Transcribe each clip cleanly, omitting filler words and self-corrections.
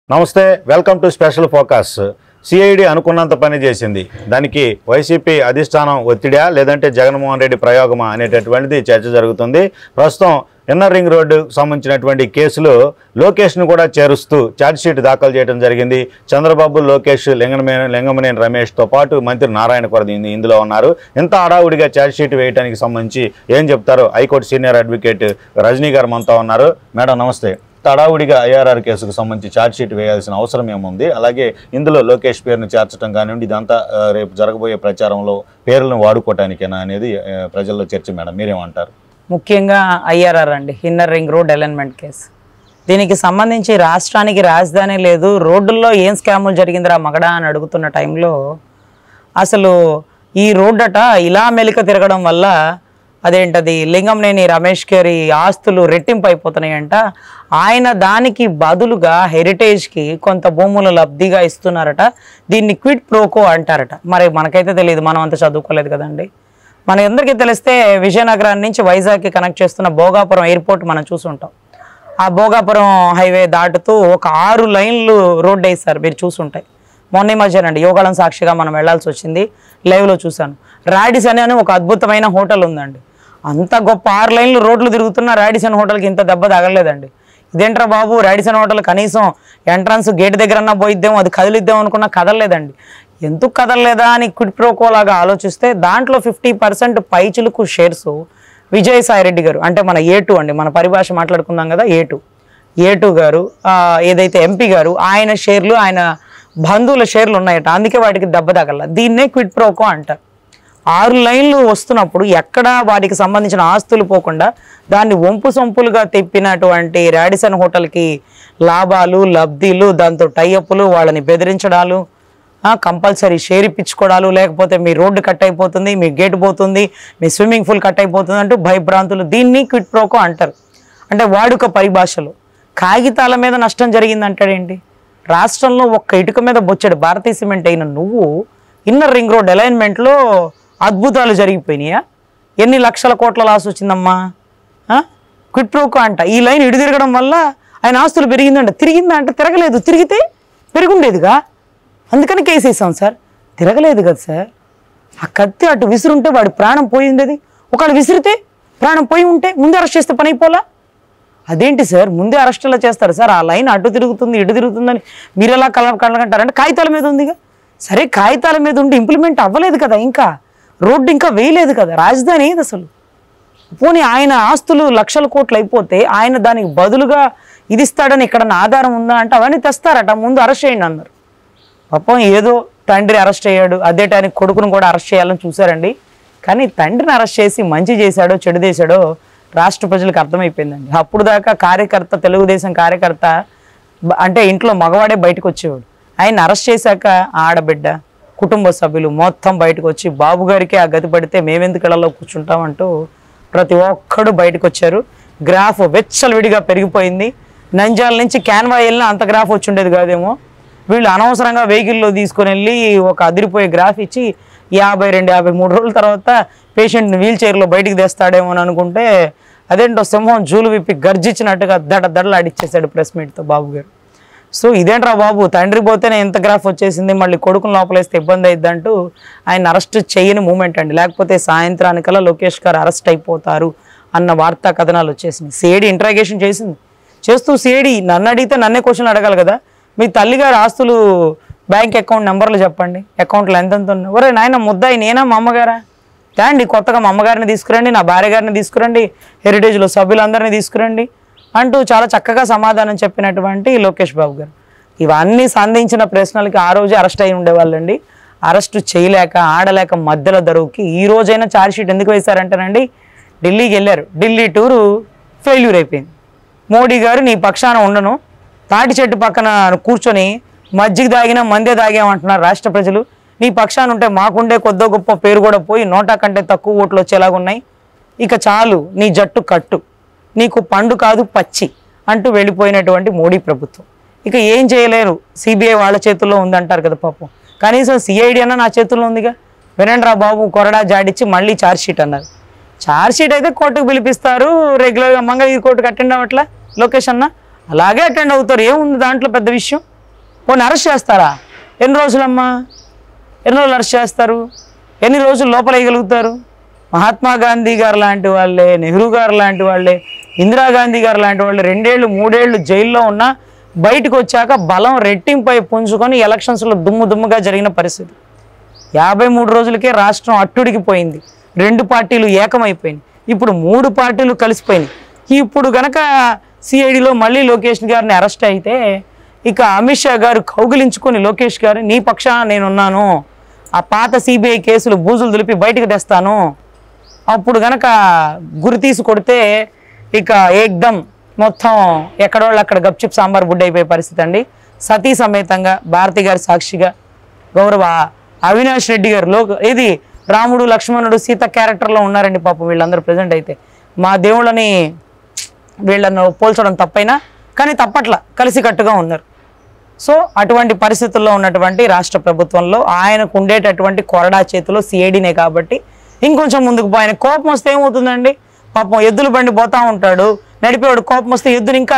నమస్తే, welcome to special focus. CID అనుకున్నంత పని చేసింది. దానికి వైసీపీ అధిష్టానం ఒత్తిడా లేదంటే జగన్మోహన్ రెడ్డి ప్రయోగమా అనేటటువంటిది చర్చ జరుగుతుంది. ప్రస్తుతం ఇన్నర్ రింగ్ రోడ్డు సంబంధించినటువంటి కేసులో లోకేష్ను కూడా చేరుస్తూ ఛార్జ్షీట్ దాఖలు చేయడం జరిగింది. చంద్రబాబు, లోకేష్, లింగమనేని రమేష్తో పాటు మంత్రి నారాయణ కూడా ఇందులో ఉన్నారు. ఇంత హడావుడిగా ఛార్జ్షీట్ వేయడానికి సంబంధించి ఏం చెప్తారో హైకోర్టు సీనియర్ అడ్వకేట్ రజనీ గారు మనతో ఉన్నారు. మేడం నమస్తే. తడావుడిగా ఐఆర్ఆర్ కేసుకు సంబంధించి ఛార్జ్షీట్ వేయాల్సిన అవసరం ఏముంది? అలాగే ఇందులో లోకేష్ పేరును చేర్చడం కానివ్వండి, ఇదంతా రేపు జరగబోయే ప్రచారంలో పేర్లను వాడుకోవటానికేనా అనేది ప్రజల్లో చర్చ. మేడం మీరేమంటారు? ముఖ్యంగా ఐఆర్ఆర్ అండి, inner ring road alignment case. దీనికి సంబంధించి రాష్ట్రానికి రాజధాని లేదు, రోడ్డుల్లో ఏం స్కాములు జరిగిందిరా మగడా అని అడుగుతున్న టైంలో అసలు ఈ రోడ్డట ఇలా మెలిక తిరగడం వల్ల అదేంటది లింగంనేని రమేష్ గారి ఆస్తులు రెట్టింపు అయిపోతున్నాయంట. ఆయన దానికి బదులుగా హెరిటేజ్కి కొంత భూములు లబ్ధిగా ఇస్తున్నారట. దీన్ని క్విడ్ ప్రోకో అంటారట. మరి మనకైతే తెలియదు, మనం అంత చదువుకోలేదు కదండి. మన అందరికీ తెలిస్తే విజయనగరం నుంచి వైజాగ్కి కనెక్ట్ చేస్తున్న భోగాపురం ఎయిర్పోర్ట్ మనం చూసుంటాం. ఆ భోగాపురం హైవే దాటుతూ ఒక 6 లైన్లు రోడ్డు వేస్తారు, మీరు చూసుంటాయి. మొన్న మధ్యనండి యోగాళం సాక్షిగా మనం వెళ్లాల్సి వచ్చింది, లైవ్లో చూశాను. రాడిసన్ అని ఒక అద్భుతమైన హోటల్ ఉందండి. అంత గొప్ప 6 లైన్లు రోడ్లు తిరుగుతున్న రాడిసన్ హోటల్కి ఇంత దెబ్బ తగలలేదండి. ఇదేంట్రా బాబు, రాడిసన్ హోటల్ కనీసం ఎంట్రన్స్ గేట్ దగ్గరన్నా పోయిద్దాం, అది కదిలిద్దాం అనుకున్నా కదలలేదండి. ఎందుకు కదలలేదా అని క్విడ్ ప్రోకోలాగా ఆలోచిస్తే దాంట్లో 50% పైచులకు షేర్స్ విజయసాయిరెడ్డి గారు, అంటే మన A2 అండి, మన పరిభాష మాట్లాడుకుందాం కదా, A2 గారు ఏదైతే ఎంపీ గారు, ఆయన షేర్లు, ఆయన బంధువుల షేర్లు ఉన్నాయట. అందుకే వాటికి దెబ్బ తగల. దీన్నే క్విడ్ ప్రోకో అంటారు. 6 లైన్లు వస్తున్నప్పుడు ఎక్కడా వాటికి సంబంధించిన ఆస్తులు పోకుండా దాన్ని వంపు సొంపులుగా తెప్పినటువంటి రాడిసన్ హోటల్కి లాభాలు, లబ్ధిలు, దాంతో టైఅప్లు, వాళ్ళని బెదిరించడాలు, కంపల్సరీ షేర్ ఇప్పించుకోవడాలు, లేకపోతే మీ రోడ్డు కట్ అయిపోతుంది, మీ గేట్ పోతుంది, మీ స్విమ్మింగ్ పూల్ కట్ అయిపోతుంది అంటూ భయభ్రాంతులు. దీన్ని క్విడ్ ప్రోకో అంటారు. అంటే వాడుక పరిభాషలో కాగితాల మీద నష్టం జరిగిందంటాడేంటి? రాష్ట్రంలో ఒక్క ఇటుక మీద బొచ్చాడు భారతీయ సిమెంట్ అయిన నువ్వు ఇన్నర్ రింగ్ రోడ్ అలైన్మెంట్లో అద్భుతాలు జరిగిపోయినాయా? ఎన్ని లక్షల కోట్ల లాస్ వచ్చిందమ్మా? క్విడ్ ప్రోకో అంట. ఈ లైన్ ఇటు తిరగడం వల్ల ఆయన ఆస్తులు పెరిగిందంట. తిరిగిందా అంటే తిరగలేదు, తిరిగితే పెరుగుండేదిగా, అందుకని కేసేసాం సార్. తిరగలేదు కదా సార్. ఆ కత్తి అటు విసురుంటే వాడి ప్రాణం పోయిండేది. ఒకవేళ విసిరితే ప్రాణం పోయి ఉంటే ముందే అరెస్ట్ చేస్తే పని అయిపోలా? అదేంటి సార్, ముందే అరెస్టులా చేస్తారు సార్? ఆ లైన్ అటు తిరుగుతుంది ఇటు తిరుగుతుందని మీరు ఎలా కళ్ళగంటారంటే కాగితాల మీద ఉందిగా. సరే, కాగితాల మీద ఉండి ఇంప్లిమెంట్ అవ్వలేదు కదా, ఇంకా రోడ్డు ఇంకా వేయలేదు కదా, రాజధాని ఏది అసలు? పోనీ ఆయన ఆస్తులు లక్షల కోట్లు అయిపోతే ఆయన దానికి బదులుగా ఇది ఇస్తాడని ఎక్కడన్నా ఆధారం ఉందా అంటే అవన్నీ తెస్తారట. ముందు అరెస్ట్ చేయండి అన్నారు. పాపం ఏదో తండ్రి అరెస్ట్ అయ్యాడు, అదే టైంకి కొడుకును కూడా అరెస్ట్ చేయాలని చూశారండి. కానీ తండ్రిని అరెస్ట్ చేసి మంచి చేశాడో చెడు చేశాడో రాష్ట్ర ప్రజలకు అర్థమైపోయిందండి. అప్పుడు దాకా కార్యకర్త, తెలుగుదేశం కార్యకర్త అంటే ఇంట్లో మగవాడే బయటకు వచ్చేవాడు. ఆయన అరెస్ట్ చేశాక ఆడబిడ్డ, కుటుంబ సభ్యులు మొత్తం బయటకు వచ్చి బాబు గారికి ఆ గతి పడితే మేమెందుకు ఇళ్లలో కూర్చుంటామంటూ ప్రతి ఒక్కడు బయటకు వచ్చారు. గ్రాఫ్ వెచ్చలవిడిగా పెరిగిపోయింది. నంజాల నుంచి క్యాన్వా వెళ్ళినా అంత గ్రాఫ్ వచ్చి ఉండేది కాదేమో. వీళ్ళు అనవసరంగా వెహికల్లో తీసుకొని వెళ్ళి ఒక అదిరిపోయే గ్రాఫ్ ఇచ్చి 52-53 రోజుల తర్వాత పేషెంట్ని వీల్ చైర్లో బయటికి తెస్తాడేమో అని అనుకుంటే అదేంటో సింహం జూలు విప్పి గర్జించినట్టుగా దడలాడిచ్చేసాడు ప్రెస్ మీట్తో బాబు గారు. సో ఇదేంట్రా బాబు, తండ్రి పోతేనే ఎంత గ్రాఫ్ వచ్చేసింది, మళ్ళీ కొడుకుని లోపలేస్తే ఇబ్బంది అయిద్దంటూ ఆయన అరెస్ట్ చేయని మూమెంట్ అండి. లేకపోతే సాయంత్రానికల్లా లోకేష్ గారు అరెస్ట్ అయిపోతారు అన్న వార్తా కథనాలు వచ్చేసింది. సిఐడి ఇంట్రాగేషన్ చేస్తూ సిఐడి నన్ను అడిగితే నన్నే క్వశ్చన్లు అడగాలి కదా. మీ తల్లిగారు ఆస్తులు బ్యాంక్ అకౌంట్ నెంబర్లు చెప్పండి, అకౌంట్లో ఎంతెంత ఉన్నాయి. ఒరే నాయన ముద్దాయి నేనా మా అమ్మగారా? తేండి, కొత్తగా మా అమ్మగారిని తీసుకురండి, నా భార్య గారిని తీసుకురండి, హెరిటేజ్లో సభ్యులందరినీ తీసుకురండి అంటూ చాలా చక్కగా సమాధానం చెప్పినటువంటి లోకేష్ బాబు గారు. ఇవన్నీ సంధించిన ప్రశ్నలకి ఆ రోజే అరెస్ట్ అయి ఉండేవాళ్ళండి. అరెస్టు చేయలేక ఆడలేక మధ్యలో దరువుకి ఈ రోజైనా ఛార్జ్షీట్ ఎందుకు వేశారంటేనండి, ఢిల్లీకి వెళ్ళారు. ఢిల్లీ టూరు ఫెయిల్యూర్ అయిపోయింది. మోడీ గారు నీ పక్షాన ఉండను, తాటి చెట్టు పక్కన కూర్చొని మజ్జిగ తాగినా మందే తాగామంటున్నారు రాష్ట్ర ప్రజలు. నీ పక్షాన ఉంటే మాకుండే కొద్దో గొప్ప పేరు కూడా పోయి 100 కంటే తక్కువ ఓట్లు వచ్చేలాగున్నాయి. ఇక చాలు, నీ జట్టు కట్టు, నీకు పండు కాదు పచ్చి అంటూ వెళ్ళిపోయినటువంటి మోడీ ప్రభుత్వం. ఇక ఏం చేయలేరు, సిబిఐ వాళ్ళ చేతుల్లో ఉందంటారు కదా పాపం. కనీసం సిఐడి అన్న నా చేతుల్లో ఉందిగా. వినండి రా బాబు, కొరడా జాడిచ్చి మళ్ళీ ఛార్జ్షీట్ అన్నారు. ఛార్జ్షీట్ అయితే కోర్టుకు పిలిపిస్తారు, రెగ్యులర్గా మంగళగిరి కోర్టుకు అటెండ్ అవ్వట్లా లోకేష్ అన్న, అలాగే అటెండ్ అవుతారు. ఏముంది దాంట్లో పెద్ద విషయం? పోనీ అరెస్ట్ చేస్తారా? ఎన్ని రోజులమ్మా? ఎన్ని రోజులు అరెస్ట్ చేస్తారు? ఎన్ని రోజులు లోపల వేయగలుగుతారు? మహాత్మా గాంధీ గారు లాంటి వాళ్ళే, నెహ్రూ గారు లాంటి వాళ్ళే, ఇందిరాగాంధీ గారు లాంటి వాళ్ళు 2 ఏళ్ళు 3 ఏళ్ళు జైల్లో ఉన్నా బయటకు వచ్చాక బలం రెట్టింపై పుంజుకొని ఎలక్షన్స్లో దుమ్ముగా జరిగిన పరిస్థితి. 53 రోజులకే రాష్ట్రం అట్టుడికిపోయింది. 2 పార్టీలు ఏకమైపోయింది. ఇప్పుడు 3 పార్టీలు కలిసిపోయినాయి. ఇప్పుడు కనుక సిఐడిలో మళ్ళీ లోకేష్ గారిని అరెస్ట్ అయితే ఇక అమిత్ షా గారు కౌగిలించుకొని లోకేష్ గారు నీ పక్షాన నేనున్నాను, ఆ పాత సిబిఐ కేసులు బూజులు దులిపి బయటకు తెస్తాను, అప్పుడు కనుక గురి తీసి కొడితే ఇక ఏకదమ్ మొత్తం ఎక్కడోళ్ళు అక్కడ గప్చిప్ సాంబార్ బుడ్డ అయిపోయే పరిస్థితి అండి. సతీ సమేతంగా భారతి గారి సాక్షిగా గౌరవ అవినాష్ రెడ్డి గారు ఇది రాముడు లక్ష్మణుడు సీత క్యారెక్టర్లో ఉన్నారండి పాపం వీళ్ళందరూ ప్రజెంట్. అయితే మా దేవుళ్ళని వీళ్ళను పోల్చడం తప్పైనా కానీ తప్పట్లా కలిసికట్టుగా ఉన్నారు. సో అటువంటి పరిస్థితుల్లో ఉన్నటువంటి రాష్ట్ర ప్రభుత్వంలో ఆయనకు ఉండేటటువంటి కొరడా చేతిలో సిఐడినే కాబట్టి ఇంకొంచెం ముందుకు పోయిన కోపం వస్తే ఏమవుతుందండి? పాపం ఎద్దుల బండి పోతా ఉంటాడు, నడిపేవాడు కోపం వస్తే ఎద్దుని ఇంకా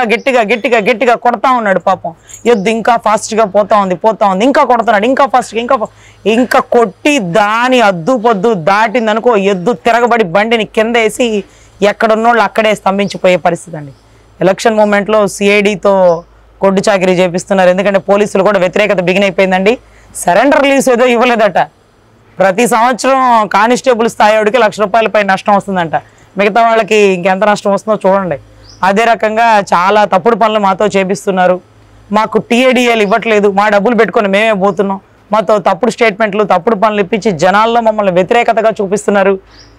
గట్టిగా కొడతా ఉన్నాడు. పాపం ఎద్దు ఇంకా ఫాస్ట్గా పోతా ఉంది, ఇంకా కొడుతున్నాడు, ఇంకా ఫాస్ట్గా ఇంకా కొట్టి దాని అద్దు పొద్దు దాటిందనుకో ఎద్దు తిరగబడి బండిని కింద వేసి ఎక్కడున్నోళ్ళు అక్కడే స్తంభించిపోయే పరిస్థితి అండి. ఎలక్షన్ మూమెంట్లో సిఐడితో కొడ్డు చాకరీ చేపిస్తున్నారు. ఎందుకంటే పోలీసులు కూడా వ్యతిరేకత బిగిన్ అయిపోయిందండి. సరెండర్ లీవ్స్ ఏదో ఇవ్వలేదట. ప్రతి సంవత్సరం కానిస్టేబుల్ స్థాయి వాడికి ₹1,00,000 నష్టం వస్తుందంట. మిగతా వాళ్ళకి ఇంకెంత నష్టం వస్తుందో చూడండి. అదే రకంగా చాలా తప్పుడు పనులు మాతో చేపిస్తున్నారు. మాకు టీఏడిఏలు ఇవ్వట్లేదు, మా డబ్బులు పెట్టుకొని మేమే పోతున్నాం, మాతో తప్పుడు స్టేట్మెంట్లు తప్పుడు పనులు ఇప్పించి జనాల్లో మమ్మల్ని వ్యతిరేకతగా చూపిస్తున్నారు.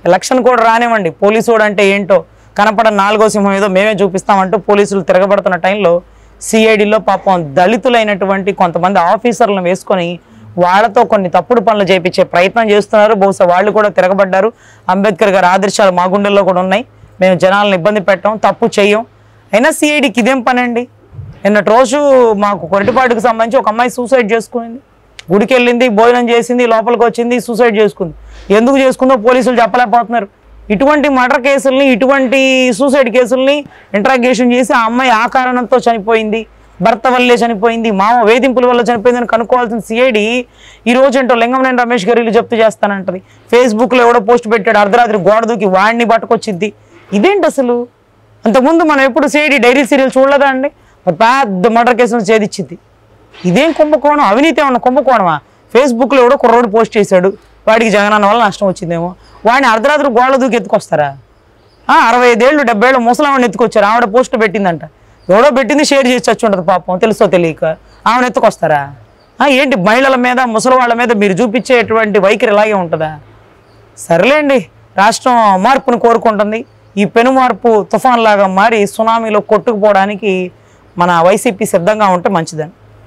ఎలక్షన్ కూడా రానివ్వండి, పోలీసు వాడు అంటే ఏంటో కనపడని 4వ సింహం ఏదో మేమే చూపిస్తామంటూ పోలీసులు తిరగబడుతున్న టైంలో సిఐడిలో పాపం దళితులైనటువంటి కొంతమంది ఆఫీసర్లను వేసుకొని వాళ్ళతో కొన్ని తప్పుడు పనులు చేయించే ప్రయత్నం చేస్తున్నారు. బహుశా వాళ్ళు కూడా తిరగబడ్డారు. అంబేద్కర్ గారి ఆదర్శాలు మా గుండెల్లో కూడా ఉన్నాయి. మేము జనాలను ఇబ్బంది పెట్టాం, తప్పు చెయ్యం. అయినా సిఐడికి ఇదేం పని అండి? నిన్నటి రోజు మాకు కొరటిపాటుకు సంబంధించి ఒక అమ్మాయి సూసైడ్ చేసుకుంది. గుడికి వెళ్ళింది, భోజనం చేసింది, లోపలికి వచ్చింది, సూసైడ్ చేసుకుంది. ఎందుకు చేసుకుందో పోలీసులు చెప్పలేకపోతున్నారు. ఇటువంటి మర్డర్ కేసుల్ని, ఇటువంటి సూసైడ్ కేసుల్ని ఇంట్రాగేషన్ చేసి ఆ అమ్మాయి ఆ కారణంతో చనిపోయింది, భర్త వల్లే చనిపోయింది, మామ వేధింపుల వల్ల చనిపోయిందని కనుక్కోవాల్సిన సిఐడి ఈ రోజు ఏంటో లింగంనేని రమేష్ గారు ఇల్లు జప్తు చేస్తానంటది. ఫేస్బుక్లో ఎవడో పోస్ట్ పెట్టాడు, అర్ధరాత్రి గోడ దూకి వాడిని పట్టుకొచ్చిద్ది. ఇదేంటి అసలు? అంతకుముందు మనం ఎప్పుడు సిఐడి డైరీ సీరియల్ చూడలేదా అండి? పెద్ద మర్డర్ కేసులను ఛేదించింది. ఇదేం కుంభకోణం? అవినీతి ఏమన్నా కుంభకోణమా? ఫేస్బుక్లో ఎవడో కుర్రోడు పోస్ట్ చేశాడు, వాడికి జగనన్న వల్ల నష్టం వచ్చిందేమో, వాడిని అర్ధరాత్రి గోడ దూకి ఎత్తుకొస్తారా? 65 ఏళ్ళు 70 ఏళ్ళు ముసలావిని ఎత్తుకొచ్చారు, ఆవిడ పోస్ట్ పెట్టిందంట. ఎవడో పెట్టింది షేర్ చేసి చచ్చి ఉంటుంది పాపం, తెలుసో తెలియక. ఆమెను ఎత్తుకొస్తారా? ఏంటి మహిళల మీద ముసలి వాళ్ళ మీద మీరు చూపించేటువంటి వైఖరి ఇలాగే ఉంటుందా? సర్లేండి, రాష్ట్రం మార్పును కోరుకుంటుంది. ఈ పెను మార్పు తుఫాన్ లాగా మారి సునామీలో కొట్టుకుపోవడానికి మన వైసీపీ సిద్ధంగా ఉంటే మంచిదని.